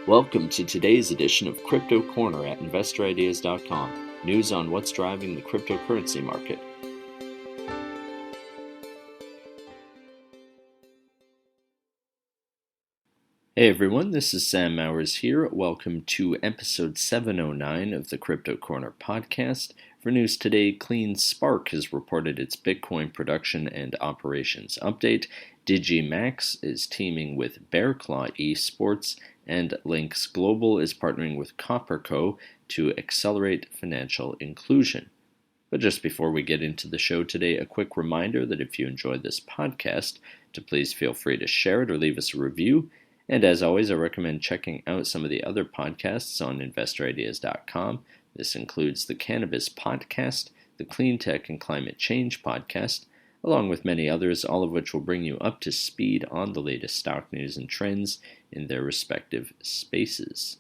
Welcome to today's edition of Crypto Corner at InvestorIdeas.com. News on what's driving the cryptocurrency market. Hey everyone, this is Sam Mowers here. Welcome to episode 709 of the Crypto Corner podcast. For news today, CleanSpark has reported its Bitcoin production and operations update. DIGI is teaming with Bearclaw Esports, and LYNX Global is partnering with CopperCo to accelerate financial inclusion. But just before we get into the show today, a quick reminder that if you enjoyed this podcast, to please feel free to share it or leave us a review. And as always, I recommend checking out some of the other podcasts on InvestorIdeas.com. This includes the Cannabis Podcast, the Clean Tech and Climate Change Podcast, along with many others, all of which will bring you up to speed on the latest stock news and trends in their respective spaces.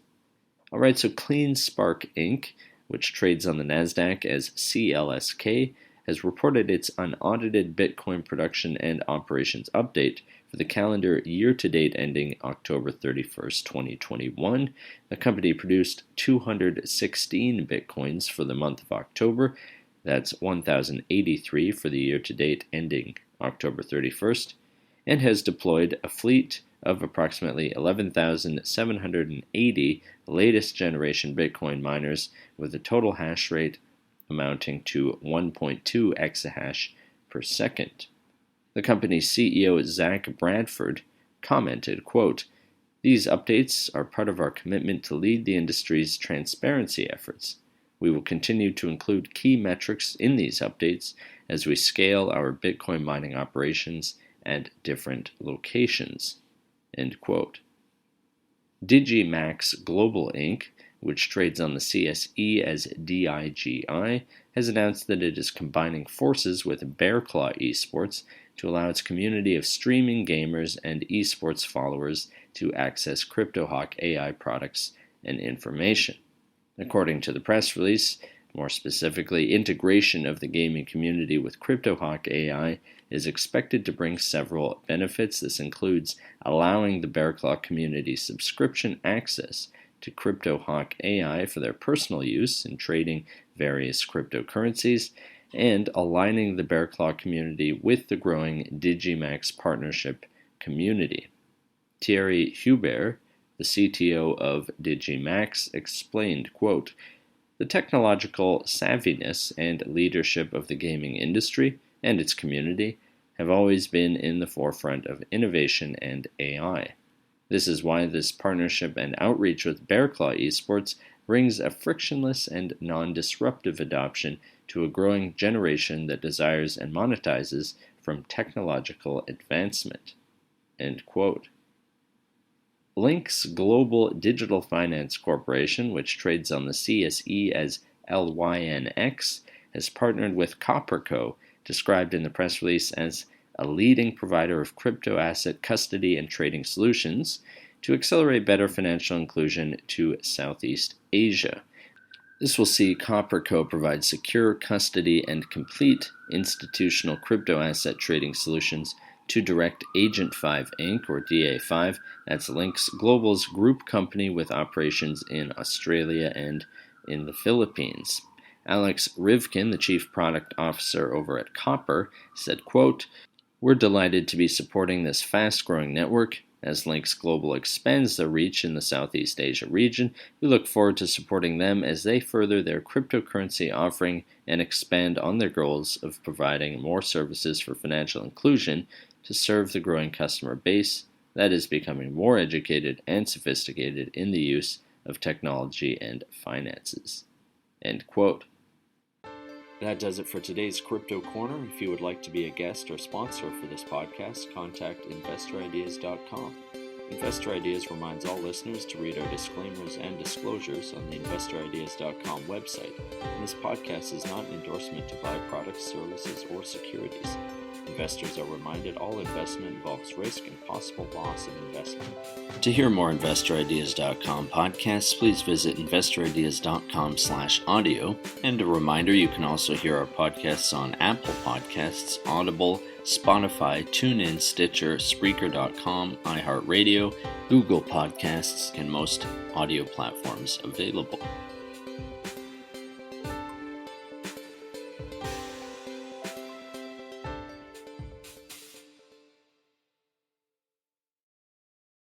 All right, so CleanSpark Inc., which trades on the Nasdaq as CLSK, has reported its unaudited Bitcoin production and operations update for the calendar year-to-date ending October 31st, 2021. The company produced 216 Bitcoins for the month of October. That's 1,083 for the year-to-date ending October 31st, and has deployed a fleet of approximately 11,780 latest generation Bitcoin miners with a total hash rate amounting to 1.2 exahash per second. The company's CEO, Zach Bradford, commented, quote, "These updates are part of our commitment to lead the industry's transparency efforts. We will continue to include key metrics in these updates as we scale our Bitcoin mining operations at different locations." End quote. DIGI Global Inc., which trades on the CSE as DIGI, has announced that it is combining forces with Bearclaw Esports to allow its community of streaming gamers and esports followers to access CryptoHawk AI products and information. According to the press release, more specifically, integration of the gaming community with CryptoHawk AI is expected to bring several benefits. This includes allowing the Bearclaw community subscription access to CryptoHawk AI for their personal use in trading various cryptocurrencies, and aligning the Bearclaw community with the growing DigiMax partnership community. Thierry Hubert, the CTO of DigiMax, explained, quote, "The technological savviness and leadership of the gaming industry and its community have always been in the forefront of innovation and AI. This is why this partnership and outreach with Bearclaw Esports brings a frictionless and non-disruptive adoption to a growing generation that desires and monetizes from technological advancement." End quote. LYNX Global Digital Finance Corporation, which trades on the CSE as LYNX, has partnered with CopperCo, described in the press release as a leading provider of crypto asset custody and trading solutions, to accelerate better financial inclusion to Southeast Asia. This will see CopperCo provide secure custody and complete institutional crypto asset trading solutions to Direct Agent 5 Inc., or DA5. That's LYNX Global's group company with operations in Australia and in the Philippines. Alex Rivkin, the chief product officer over at Copper, said, quote, "We're delighted to be supporting this fast-growing network. As LYNX Global expands their reach in the Southeast Asia region, we look forward to supporting them as they further their cryptocurrency offering and expand on their goals of providing more services for financial inclusion to serve the growing customer base that is becoming more educated and sophisticated in the use of technology and finances." End quote. That does it for today's Crypto Corner. If you would like to be a guest or sponsor for this podcast, contact InvestorIdeas.com. Investor Ideas reminds all listeners to read our disclaimers and disclosures on the InvestorIdeas.com website. And this podcast is not an endorsement to buy products, services, or securities. Investors are reminded all investment involves risk and possible loss of investment. To hear more InvestorIdeas.com podcasts, please visit InvestorIdeas.com/audio. And a reminder, you can also hear our podcasts on Apple Podcasts, Audible, Spotify, TuneIn, Stitcher, Spreaker.com, iHeartRadio, Google Podcasts, and most audio platforms available.